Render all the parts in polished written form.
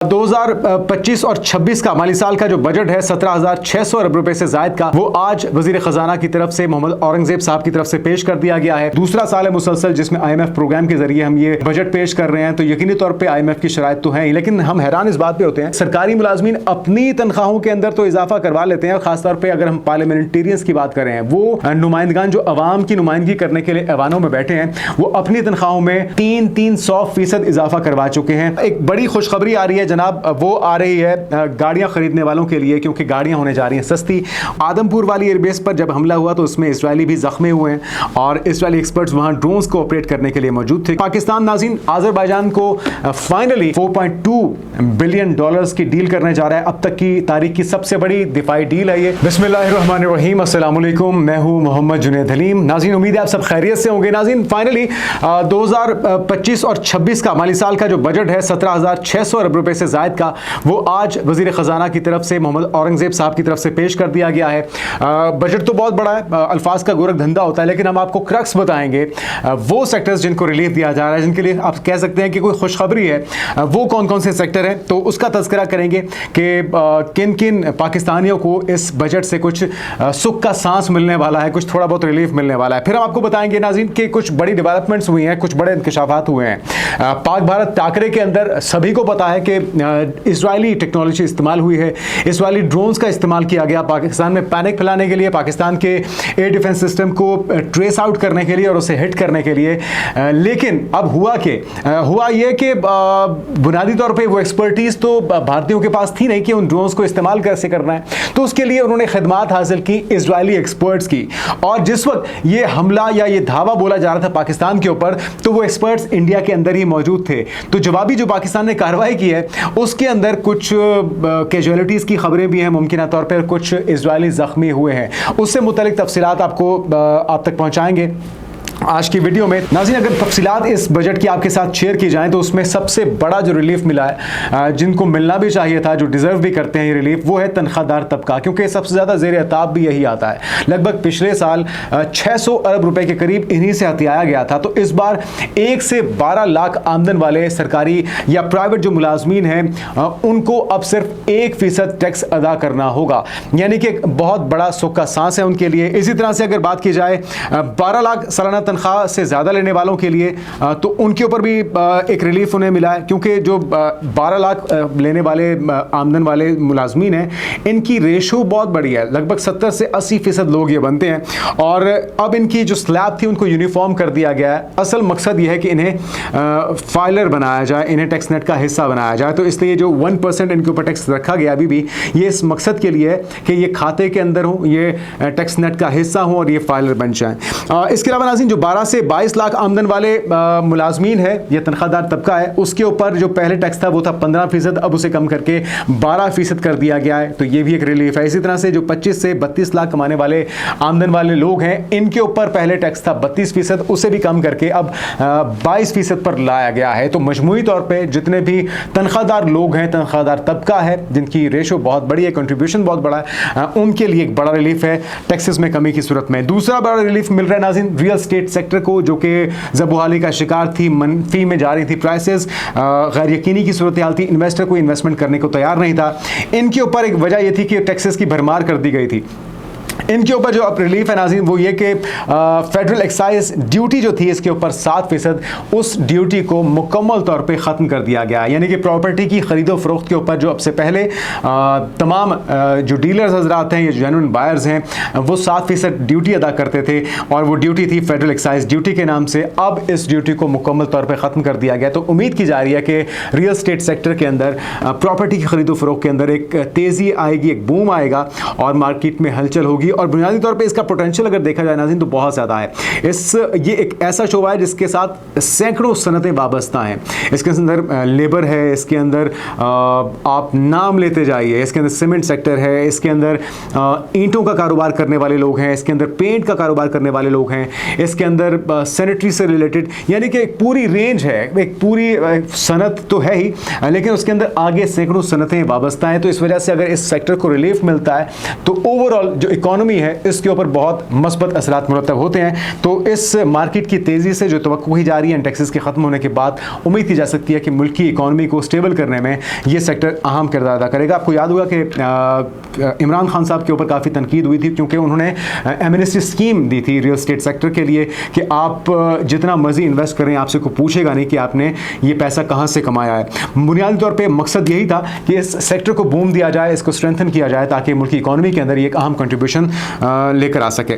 2025 और 26 का माली साल का जो बजट है 17,600 अरब रुपए से जायद का, वो आज वजीर खजाना की तरफ से मोहम्मद औरंगजेब साहब की तरफ से पेश कर दिया गया है। दूसरा साल है मुसलसल जिसमें IMF प्रोग्राम के जरिए हम ये बजट पेश कर रहे हैं, तो यकीनी तौर पे IMF की शराइत तो है ही, लेकिन हम हैरान इस बात पे होते हैं सरकारी मुलाजमीन अपनी तनख्वाहों के अंदर तो इजाफा करवा लेते हैं। खासतौर पर अगर हम पार्लियामेंटेरियंस की बात करें, वो नुमाइंदगान जो अवाम की नुमाइंदगी करने के लिए ऐवानों में बैठे हैं, वो अपनी तनख्वाहों में 300% इजाफा करवा चुके हैं। एक बड़ी खुशखबरी आ रही है जनाब, वो आ रही है गाड़ियां खरीदने वालों के लिए, क्योंकि गाड़ियां होने जा रही हैं सस्ती। आदमपुर वाली एयरबेस पर जब हमला हुआ तो उसमें इजरायली भी जख्मी हुए हैं और इजरायली एक्सपर्ट्स वहां ड्रोन्स को ऑपरेट करने के लिए मौजूद थे। पाकिस्तान नाज़रीन आज़रबाईजान को फाइनली $4.2 बिलियन की डील करने जा रहा है। अब तक की तारीख की सबसे बड़ी दिफाई डील है ये। बिस्मिल्लाहिर्रहमानिर्रहीम, अस्सलाम वालेकुम, मैं हूं मोहम्मद जुनैद हलीम। नाज़रीन उम्मीद है आप सब खैरियत से होंगे। नाज़रीन फाइनली 2025 और 26 का माली साल का जो बजट है 17,600 अरब रुपए से जायद का, वो आज वजीर खजाना की तरफ से मोहम्मद औरंगजेब साहब की तरफ से पेश कर दिया गया है। बजट तो बहुत बड़ा है, अल्फाज का गोरख धंधा होता है, लेकिन हम आपको क्रक्स बताएंगे वो सेक्टर्स जिनको रिलीफ दिया जा रहा है, जिनके लिए आप कह सकते हैं कि कोई खुशखबरी है। वो कौन कौन से सेक्टर हैं, तो उसका तज़किरा करेंगे कि किन किन पाकिस्तानियों को इस बजट से कुछ सुख का सांस मिलने वाला है, कुछ थोड़ा बहुत रिलीफ मिलने वाला है। फिर हम आपको बताएंगे नाज़रीन कि कुछ बड़ी डेवलपमेंट्स हुई हैं, कुछ बड़े इंकशाफात हुए हैं। पाक भारत टाकरे के अंदर सभी को पता है कि इजरायली टेक्नोलॉजी इस्तेमाल हुई है, इजरायली ड्रोन्स का इस्तेमाल किया गया पाकिस्तान में पैनिक फैलाने के लिए, पाकिस्तान के एयर डिफेंस सिस्टम को ट्रेस आउट करने के लिए और उसे हिट करने के लिए। लेकिन अब हुआ ये कि बुनियादी तौर पे वो एक्सपर्टीज तो भारतीयों के पास थी नहीं कि उन ड्रोन्स को इस्तेमाल कैसे करना है, तो उसके लिए उन्होंने खिदमात हासिल की इजरायली एक्सपर्ट्स की। और जिस वक्त ये हमला या ये धावा बोला जा रहा था पाकिस्तान के ऊपर, तो वो एक्सपर्ट्स इंडिया के अंदर ही मौजूद थे। तो जवाबी जो पाकिस्तान ने कार्रवाई की है उसके अंदर कुछ कैजुअलिटीज़ की खबरें भी हैं, मुमकिन तौर पर कुछ इजरायली ज़ख्मी हुए हैं। उससे मुतल्लिक तफसीलात आपको आप तक पहुँचाएंगे आज की वीडियो में। नाज़रीन अगर तफसीलात इस बजट की आपके साथ शेयर की जाएं तो उसमें सबसे बड़ा जो रिलीफ मिला है, जिनको मिलना भी चाहिए था, जो डिज़र्व भी करते हैं ये रिलीफ, वो है तनख्वाहदार तबका, क्योंकि सबसे ज़्यादा ज़ेर अताब भी यही आता है। लगभग पिछले साल 600 अरब रुपए के करीब इन्हीं से हथियाया गया था। तो इस बार 1 से 12 लाख आमदन वाले सरकारी या प्राइवेट जो मुलाजमीन हैं उनको अब सिर्फ 1% टैक्स अदा करना होगा, यानी कि एक बहुत बड़ा सुख का सांस है उनके लिए। इसी तरह से अगर बात की जाए 12 लाख सालाना तनख्वाह से ज़्यादा लेने वालों के लिए, तो उनके ऊपर भी एक रिलीफ उन्हें मिला है, क्योंकि जो 12 लाख लेने वाले आमदन वाले मुलाजमीन हैं, इनकी रेशो बहुत बड़ी है, लगभग 70 से 80% लोग ये बनते हैं। और अब इनकी जो स्लैब थी उनको यूनिफॉर्म कर दिया गया है। असल मकसद ये है कि इन्हें फाइलर बनाया जाए, इन्हें टैक्स नेट का हिस्सा बनाया जाए। तो इसलिए जो 1% इनके ऊपर टैक्स रखा गया अभी भी, ये इस मकसद के लिए है कि ये खाते के अंदर हो, ये टैक्स नेट का हिस्सा हो और ये फाइलर बन जाए। इसके अलावा नाज़रीन जो 12 से 22 लाख आमदन वाले मुलाजमीन है, ये तनख्वाहदार तबका है, उसके ऊपर जो पहले टैक्स था वो था 15%, अब उसे कम करके 12% कर दिया गया है। तो ये भी एक रिलीफ है। इसी तरह से जो 25 से 32 लाख कमाने वाले आमदन वाले लोग हैं, इनके ऊपर पहले टैक्स था 32%, उसे भी कम करके अब 22% पर लाया गया है। तो मजमूई तौर पर जितने भी तनख्वाहदार लोग हैं, तनख्वाहदार तबका है, जिनकी रेशो बहुत बड़ी है, कंट्रीब्यूशन बहुत बड़ा है, उनके लिए एक बड़ा रिलीफ है टैक्सेस में कमी की सूरत में। दूसरा बड़ा रिलीफ मिल रहा है नाज़रीन रियल एस्टेट सेक्टर को, जो कि ज़बूहाली का शिकार थी, मनफी में जा रही थी प्राइसेस, गैर यकीनी की सूरत हाल थी, इन्वेस्टर को इन्वेस्टमेंट करने को तैयार नहीं था। इनके ऊपर एक वजह यह थी कि टैक्सेस की भरमार कर दी गई थी। इनके ऊपर जो अब रिलीफ है नाज़रीन वो ये कि फेडरल एक्साइज ड्यूटी जो थी इसके ऊपर 7%, उस ड्यूटी को मुकम्मल तौर पे ख़त्म कर दिया गया। यानी कि प्रॉपर्टी की ख़रीदो फरोख्त के ऊपर जो अब से पहले तमाम जो डीलर्स हजरात हैं, ये जो जेन्युइन बायर्स हैं, वो 7% ड्यूटी अदा करते थे और वो ड्यूटी थी फेडरल एक्साइज ड्यूटी के नाम से। अब इस ड्यूटी को मुकम्मल तौर पर ख़त्म कर दिया गया। तो उम्मीद की जा रही है कि रियल स्टेट सेक्टर के अंदर, प्रॉपर्टी की ख़रीदो फरोख्त के अंदर एक तेज़ी आएगी, एक बूम आएगा और मार्केट में हलचल होगी। और बुनियादी तौर पे इसका पोटेंशियल अगर देखा जाए नाज़रीन तो बहुत ज़्यादा है। ये एक ऐसा शोबा है जिसके साथ सैकड़ों सनतें वाबस्ता हैं। इसके अंदर लेबर है, इसके अंदर आप नाम लेते जाइए, इसके अंदर सीमेंट सेक्टर है, इसके अंदर ईंटों का कारोबार करने वाले लोग हैं, इसके अंदर पेंट का कारोबार करने वाले लोग हैं, इसके अंदर सैनिटरी से रिलेटेड, यानी कि एक पूरी रेंज है, एक पूरी सनत तो है ही, लेकिन उसके अंदर आगे सैकड़ों सनतें वाबस्ता हैं। तो इस वजह से अगर इस सेक्टर को रिलीफ मिलता है तो ओवरऑल जो इकोनॉमी इकॉनमी है इसके ऊपर बहुत मस्बत असरात मुरतब होते हैं। तो इस मार्केट की तेज़ी से जो तवक्को की जा रही है टैक्सेस के ख़त्म होने के बाद, उम्मीद की जा सकती है कि मुल्क की इकॉनमी को स्टेबल करने में ये सेक्टर अहम किरदार अदा करेगा। आपको याद होगा कि इमरान खान साहब के ऊपर काफ़ी तनकीद हुई थी क्योंकि उन्होंने एमनेस्टी स्कीम दी थी रियल स्टेट सेक्टर के लिए कि आप जितना मर्जी इन्वेस्ट करें, आपसे को पूछेगा नहीं कि आपने ये पैसा कहाँ से कमाया है। बुनियादी तौर पे मकसद यही था कि इस सेक्टर को बूम दिया जाए, इसको स्ट्रेंथन किया जाए ताकि मुल्क की इकॉनमी के अंदर ये एक अहम कंट्रीब्यूशन लेकर आ सके।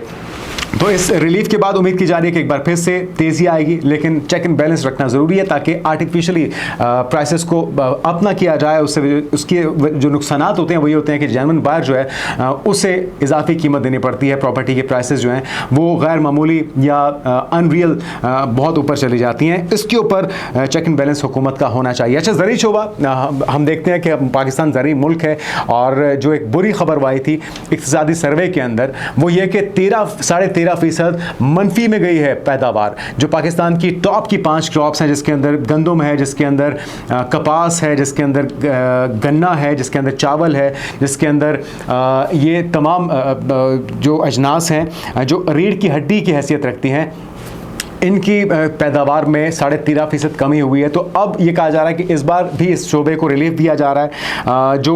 तो इस रिलीफ के बाद उम्मीद की जा रही है कि एक बार फिर से तेज़ी आएगी, लेकिन चेक एंड बैलेंस रखना ज़रूरी है ताकि आर्टिफिशियली प्राइसेस को अप ना किया जाए। उससे उसके जो नुकसान होते हैं वही होते हैं कि जेन्युइन बायर जो है उसे इजाफी कीमत देनी पड़ती है। प्रॉपर्टी के प्राइसेस जो हैं वो गैर मामूली या अनरियल बहुत ऊपर चली जाती हैं। इसके ऊपर चेक एंड बैलेंस हुकूमत का होना चाहिए। अच्छा, ज़री शोबा हम देखते हैं कि पाकिस्तान ज़री मुल्क है और जो एक बुरी खबर आई थी इक़्तिसादी सर्वे के अंदर वो ये कि 13.5% मनफी में गई है पैदावार। जो पाकिस्तान की टॉप की 5 क्रॉप्स हैं जिसके अंदर गंदम है, जिसके अंदर कपास है, जिसके अंदर गन्ना है, जिसके अंदर चावल है, जिसके अंदर ये तमाम जो अजनास हैं जो रीढ़ की हड्डी की हैसियत रखती हैं, इनकी पैदावार में 13.5% कमी हुई है। तो अब ये कहा जा रहा है कि इस बार भी इस शोबे को रिलीफ दिया जा रहा है। जो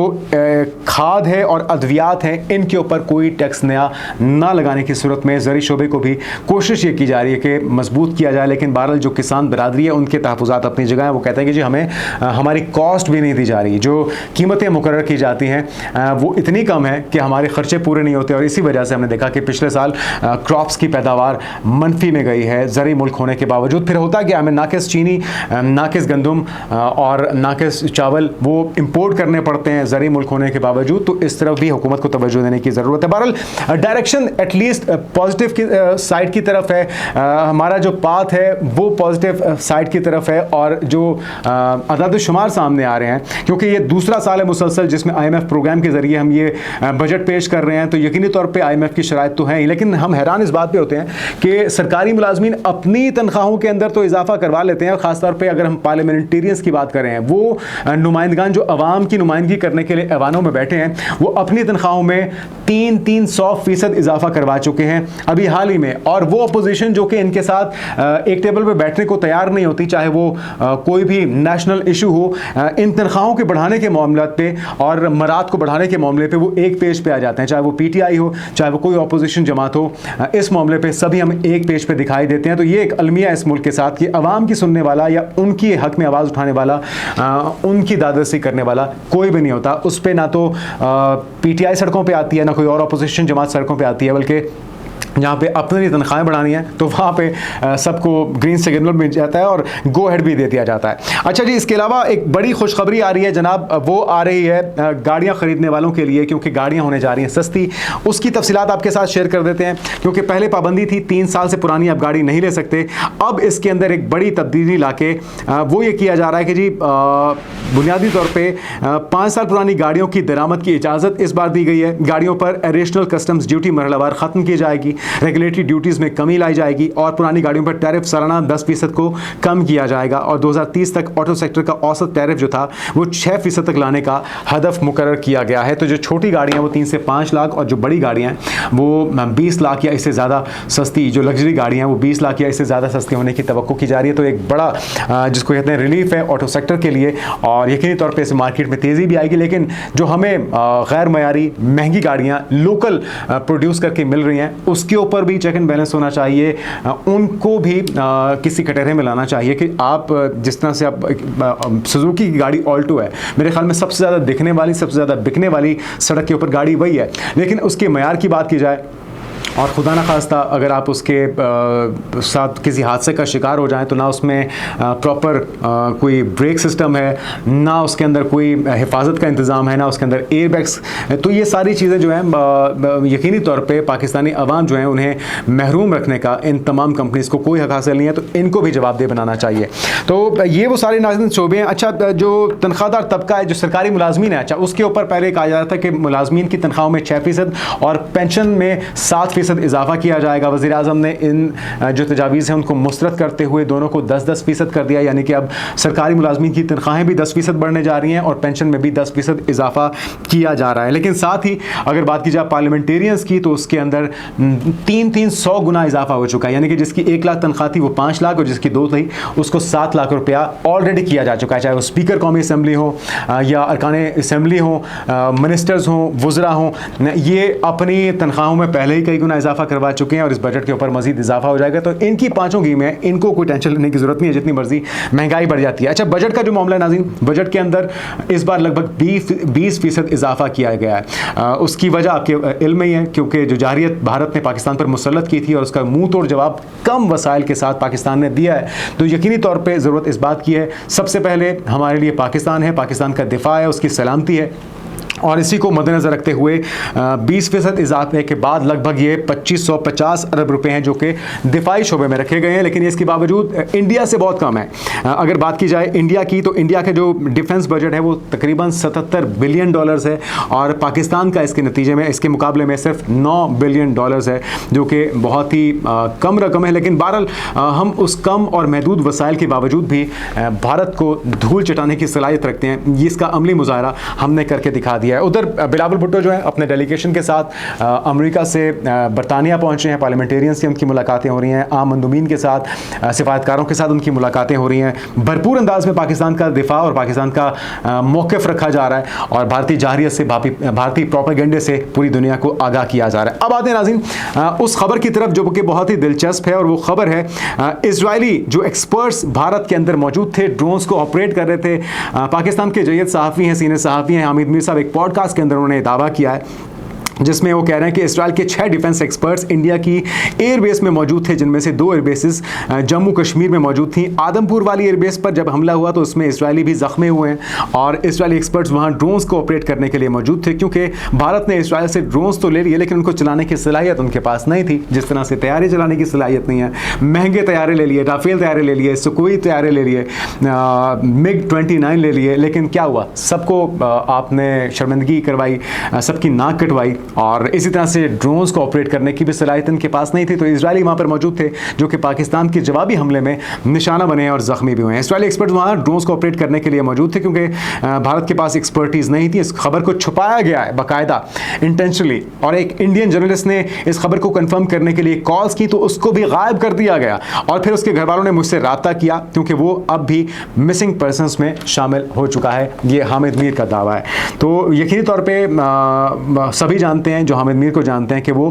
खाद है और अद्वियात हैं इनके ऊपर कोई टैक्स नया ना लगाने की सूरत में ज़री शोबे को भी कोशिश ये की जा रही है कि मजबूत किया जाए। लेकिन बहरहाल जो किसान बरादरी है उनके तहफ़्फ़ुज़ात अपनी जगह है। वो कहते हैं कि जी हमें हमारी कॉस्ट भी नहीं दी जा रही, जो कीमतें मुकर्रर की जाती हैं वो इतनी कम है कि हमारे ख़र्चे पूरे नहीं होते। और इसी वजह से हमने देखा कि पिछले साल क्रॉप्स की पैदावार मनफी में गई है ज़री मुल्क होने के बावजूद। फिर होता क्या, हमें नाकिस चीनी, नाकिस गंदम और नाकिस चावल वो इंपोर्ट करने पड़ते हैं ज़री मुल्क होने के बावजूद। तो इस तरफ भी हुकूमत को तवज्जो देने की ज़रूरत है। बहरहाल डायरेक्शन एटलीस्ट पॉजिटिव की साइड की तरफ है। हमारा जो पाथ है वो पॉजिटिव साइड की तरफ है और जो अदाद शुमार सामने आ रहे हैं, क्योंकि ये दूसरा साल है मुसलसल जिसमें IMF प्रोग्राम के ज़रिए हम ये बजट पेश कर रहे हैं। तो यकीनी तौर पर IMF की शराइत तो हैं ही, लेकिन हम हैरान इस बात पर होते हैं कि सरकारी मुलाजमीन अपनी तनख्वाहों के अंदर तो इजाफा करवा लेते हैं। खासतौर पे अगर हम पार्लियामेंटेरियंस की बात करें, वो नुमाइंदगान जो अवाम की नुमाइंदगी करने के लिए ऐवानों में बैठे हैं, वो अपनी तनख्वाहों में 300% इजाफा करवा चुके हैं अभी हाल ही में। और वो अपोजिशन जो कि इनके साथ एक टेबल पर बैठने को तैयार नहीं होती, चाहे वो कोई भी नेशनल इशू हो, इन तनख्वाहों के बढ़ाने के मामले पे और मरात को बढ़ाने के मामले पे वो एक पेज पे आ जाते हैं। चाहे वो PTI हो, चाहे वो कोई अपोजिशन जमात हो, इस मामले पे सभी हम एक पेज पे दिखाई देते हैं। तो ये एक अलमिया इस मुल्क के साथ कि अवाम की सुनने वाला या उनकी हक में आवाज़ उठाने वाला, उनकी दादरसी करने वाला कोई भी नहीं होता। उस पर ना तो PTI सड़कों पे आती है, ना कोई और अपोजिशन जमात सड़कों पे आती है, बल्कि जहाँ पे अपनी तनख्वाहें बढ़ानी है तो वहाँ पे सबको ग्रीन सिग्नल मिल जाता है और गो हेड भी दे दिया जाता है। अच्छा जी, इसके अलावा एक बड़ी खुशखबरी आ रही है जनाब, वो आ रही है गाड़ियाँ ख़रीदने वालों के लिए, क्योंकि गाड़ियाँ होने जा रही हैं सस्ती। उसकी तफसीलात आपके साथ शेयर कर देते हैं, क्योंकि पहले पाबंदी थी 3 साल से पुरानी आप गाड़ी नहीं ले सकते। अब इसके अंदर एक बड़ी तब्दीली लाके वो ये किया जा रहा है कि जी बुनियादी तौर पर 5 साल पुरानी गाड़ियों की दरामद की इजाज़त इस बार दी गई है। गाड़ियों पर एडिशनल कस्टम्स ड्यूटी मरहलावार ख़त्म की जाएगी, रेगुलेटरी ड्यूटीज़ में कमी लाई जाएगी और पुरानी गाड़ियों पर टैरिफ सालाना 10% को कम किया जाएगा। और 2030 तक ऑटो सेक्टर का औसत टैरिफ जो था वो 6% तक लाने का हदफ मुकर्रर किया गया है। तो जो छोटी गाड़ियाँ वो 3 से 5 लाख और जो बड़ी गाड़ियाँ हैं वो 20 लाख या इससे ज़्यादा सस्ती, जो लग्जरी गाड़ियाँ हैं वो 20 लाख या इससे ज़्यादा सस्ती होने की तवक्को की जा रही है। तो एक बड़ा जिसको कहते हैं रिलीफ है ऑटो सेक्टर के लिए और यकीनी तौर पर इस मार्केट में तेज़ी भी आएगी। लेकिन जो हमें गैर मयारी महंगी गाड़ियाँ लोकल प्रोड्यूस करके मिल रही हैं उसके ऊपर भी चेक एंड बैलेंस होना चाहिए। उनको भी किसी कटहरे में लाना चाहिए कि आप जिस तरह से आप सुजुकी की गाड़ी ऑल्टो है, मेरे ख्याल में सबसे ज़्यादा दिखने वाली, सबसे ज़्यादा बिकने वाली सड़क के ऊपर गाड़ी वही है। लेकिन उसके मयार की बात की जाए और खुदा न खास्ता अगर आप उसके साथ किसी हादसे का शिकार हो जाएं तो ना उसमें प्रॉपर कोई ब्रेक सिस्टम है, ना उसके अंदर कोई हिफाजत का इंतज़ाम है, ना उसके अंदर एयर बैग्स। तो ये सारी चीज़ें जो हैं यकीनी तौर पे पाकिस्तानी अवाम जो हैं उन्हें महरूम रखने का इन तमाम कंपनीज़ को कोई हक हासिल नहीं है। तो इनको भी जवाबदेह बनाना चाहिए। तो ये वो सारे नाज़रीन शोबे हैं। अच्छा, जो तनख्वाहदार तबका है, जो सरकारी मुलाजमीन है, अच्छा उसके ऊपर पहले कहा जा रहा था कि मुलाजमीन की तनख्वाहों में 6% और पेंशन में 7% 10% इजाफा किया जाएगा। वज़ीर आज़म ने इन जो तजावीज़ हैं उनको मुस्तरद करते हुए दोनों को 10% कर दिया, यानी कि अब सरकारी मुलाजमीन की तनख्वाहें भी 10% बढ़ने जा रही हैं और पेंशन में भी 10% इजाफा किया जा रहा है। लेकिन साथ ही अगर बात की जाए पार्लियामेंटेरियंस की, तो उसके अंदर 300 गुना इजाफा हो चुका है, यानी कि जिसकी 1 लाख तनख्वाह थी वो 5 लाख और जिसकी 2 थी उसको 7 लाख रुपया ऑलरेडी किया जा चुका है, चाहे वो स्पीकर कौमी असम्बली हो या अरकान असम्बली हो, मिनिस्टर्स हों, वज़रा हों, ये अपनी तनख्वाहों में पहले ही कई गुना इजाफा करवा चुके हैं और इस बजट के ऊपर मजीद इजाफा हो जाएगा। तो इनकी पाँचों की में इनको कोई टेंशन लेने की जरूरत नहीं है, जितनी मर्जी महंगाई बढ़ जाती है। अच्छा, बजट का जो मामला है नाज़रीन, बजट के अंदर इस बार लगभग 20% इजाफा किया गया है। उसकी वजह आपके इल्म में ही है, क्योंकि जो जारियत भारत ने पाकिस्तान पर मुसल्लत की थी और उसका मुंह तोड़ जवाब कम वसाइल के साथ पाकिस्तान ने दिया है, तो यकीनी तौर पे ज़रूरत इस बात की है, सबसे पहले हमारे लिए पाकिस्तान है, पाकिस्तान का दिफा है, उसकी सलामती है, और इसी को मद्देनज़र रखते हुए 20% इजाफे के बाद लगभग ये 2550 अरब रुपए हैं जो कि दिफाई शोबे में रखे गए हैं। लेकिन इसके बावजूद इंडिया से बहुत कम है। अगर बात की जाए इंडिया की, तो इंडिया का जो डिफेंस बजट है वो तकरीबन 77 बिलियन डॉलर्स है और पाकिस्तान का इसके नतीजे में, इसके मुकाबले में सिर्फ 9 बिलियन डॉलर्स है, जो कि बहुत ही कम रकम है। लेकिन बहरहाल हम उस कम और महदूद वसाइल के बावजूद भी भारत को धूल चटाने की सलाहियत रखते हैं। इसका अमली मुजाहरा हमने करके दिखा दिया है। उधर बिलावल भुट्टो जो है अपने डेलीगेशन के साथ अमेरिका से बरतानिया पहुंचे हैं, पार्लियामेंटेरियंस से उनकी मुलाकातें हो रही हैं, आम मंदुमीन के साथ, सिफारतकारों के साथ उनकी मुलाकातें हो रही हैं। भरपूर अंदाज में पाकिस्तान का दिफा और पाकिस्तान का मौक़िफ़ रखा जा रहा है और भारतीय जारियत से, भारतीय प्रोपेगेंडे से पूरी दुनिया को आगाह किया जा रहा है। अब आते हैं नाज़रीन उस खबर की तरफ जो कि बहुत ही दिलचस्प है, और वो खबर है इजरायली जो एक्सपर्ट्स भारत के अंदर मौजूद थे, ड्रोन्स को ऑपरेट कर रहे थे। पाकिस्तान के जयद सहाफ़ी हैं, सीनियर सहाफ़ी हैं हामिद मीर साहब, एक पॉडकास्ट के अंदर उन्होंने दावा किया है जिसमें वो कह रहे हैं कि इजराइल के 6 डिफेंस एक्सपर्ट्स इंडिया की एयरबेस में मौजूद थे, जिनमें से 2 एयरबेसेस जम्मू कश्मीर में मौजूद थी। आदमपुर वाली एयरबेस पर जब हमला हुआ तो उसमें इजरायली भी जख्मी हुए हैं और इजरायली एक्सपर्ट्स वहाँ ड्रोन्स को ऑपरेट करने के लिए मौजूद थे, क्योंकि भारत ने इजराइल से ड्रोन्स तो ले लिए लेकिन उनको चलाने की सलाहियत उनके पास नहीं थी। जिस तरह से तैयारी चलाने की सलाहियत नहीं है, महंगे तैयारे ले लिए, राफेल तैयारे ले लिए, सुकोई तैयारे ले लिए, MiG-29 ले लिए, लेकिन क्या हुआ, सबको आपने शर्मिंदगी करवाई, सबकी नाक कटवाई और इसी तरह से ड्रोन्स को ऑपरेट करने की भी सलाहियत इनके पास नहीं थी। तो इजरायली वहाँ पर मौजूद थे जो कि पाकिस्तान के जवाबी हमले में निशाना बने और ज़ख्मी भी हुए हैं। इजरायली एक्सपर्ट वहाँ ड्रोन्स को ऑपरेट करने के लिए मौजूद थे क्योंकि भारत के पास एक्सपर्टीज़ नहीं थी। इस खबर को छुपाया गया है बाकायदा इंटेंशनली, और एक इंडियन जर्नलिस्ट ने इस खबर को कन्फर्म करने के लिए कॉल्स की तो उसको भी गायब कर दिया गया और फिर उसके घर वालों ने मुझसे रब्ता किया क्योंकि वो अब भी मिसिंग पर्सनस में शामिल हो चुका है। ये हामिद मीर का दावा है। तो यकीनी तौर पर सभी जानते हैं, जो हामिद मीर को जानते हैं, कि वो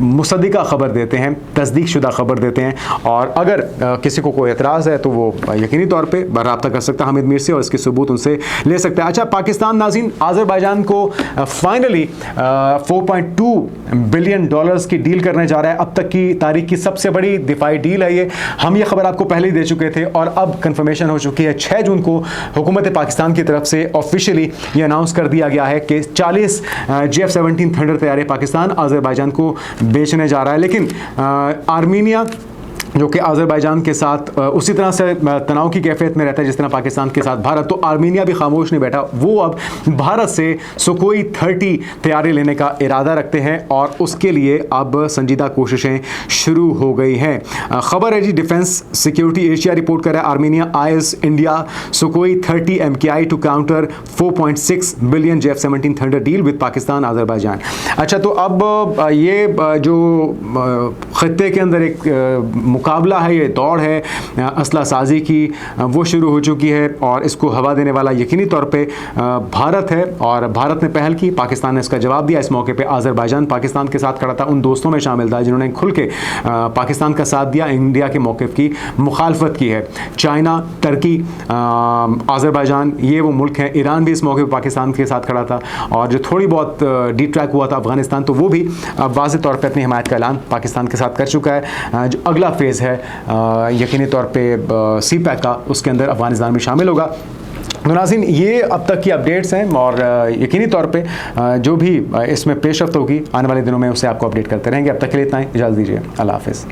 मुसद्दिका खबर देते हैं, तस्दीक शुदा खबर देते हैं, और अगर किसी को कोई एतराज़ है तो वो यकीनी तौर पे रब्ता कर सकता है हामिद मीर से और इसके सबूत उनसे ले सकता है। अच्छा, पाकिस्तान नाज़रीन आज़रबाईजान को फाइनली 4.2 बिलियन डॉलर्स की डील करने जा रहा है। अब तक की तारीख की सबसे बड़ी दिफाई डील है ये। हम ये खबर आपको पहले ही दे चुके थे और अब कंफर्मेशन हो चुकी है। 6 जून को हुकूमत पाकिस्तान की तरफ से ऑफिशियली ये अनाउंस कर दिया गया है कि 40 JF-17 थंडर तैयारे पाकिस्तान आज़रबाईजान को बेचने जा रहा है। लेकिन आर्मीनिया जो कि आज़रबाईजान के साथ उसी तरह से तनाव की कैफियत में रहता है जिस तरह पाकिस्तान के साथ भारत, तो आर्मीनिया भी खामोश नहीं बैठा। वो अब भारत से सुकोई 30 तैयारी लेने का इरादा रखते हैं और उसके लिए अब संजीदा कोशिशें शुरू हो गई हैं। खबर है जी, डिफेंस सिक्योरिटी एशिया रिपोर्ट कर रहा है Armenia eyes India Sukhoi 30 MKI to counter 4.6 billion JF-17 thunder deal with Pakistan Azerbaijan. अच्छा, तो अब ये जो खत्ते के अंदर एक मुकाबला है, ये दौड़ है असला साजी की, वो शुरू हो चुकी है और इसको हवा देने वाला यकीनी तौर पे भारत है और भारत ने पहल की, पाकिस्तान ने इसका जवाब दिया। इस मौके पे आज़रबाईजान पाकिस्तान के साथ खड़ा था, उन दोस्तों में शामिल था जिन्होंने खुल के पाकिस्तान का साथ दिया, इंडिया के मौक़िफ़ की मुखालफत की है। चाइना, टर्की, आज़रबाईजान, ये वो मुल्क हैं। ईरान भी इस मौके पर पाकिस्तान के साथ खड़ा था और जो थोड़ी बहुत डिट्रैक हुआ था अफ़गानिस्तान, तो वो भी वाज़ेह तौर पर अपनी हिमायत का ऐलान पाकिस्तान के साथ कर चुका है। जो अगला फेज़ है यकीनी तौर पे CPEC का, उसके अंदर अफगानिस्तान भी शामिल होगा। तो नाज़रीन, ये अब तक की अपडेट्स हैं और यकीनी तौर पे जो भी इसमें पेशरफ्त होगी आने वाले दिनों में उसे आपको अपडेट करते रहेंगे। अब तक के लिए इतना ही, इजाज़त दीजिए, अल्लाह हाफ़िज़।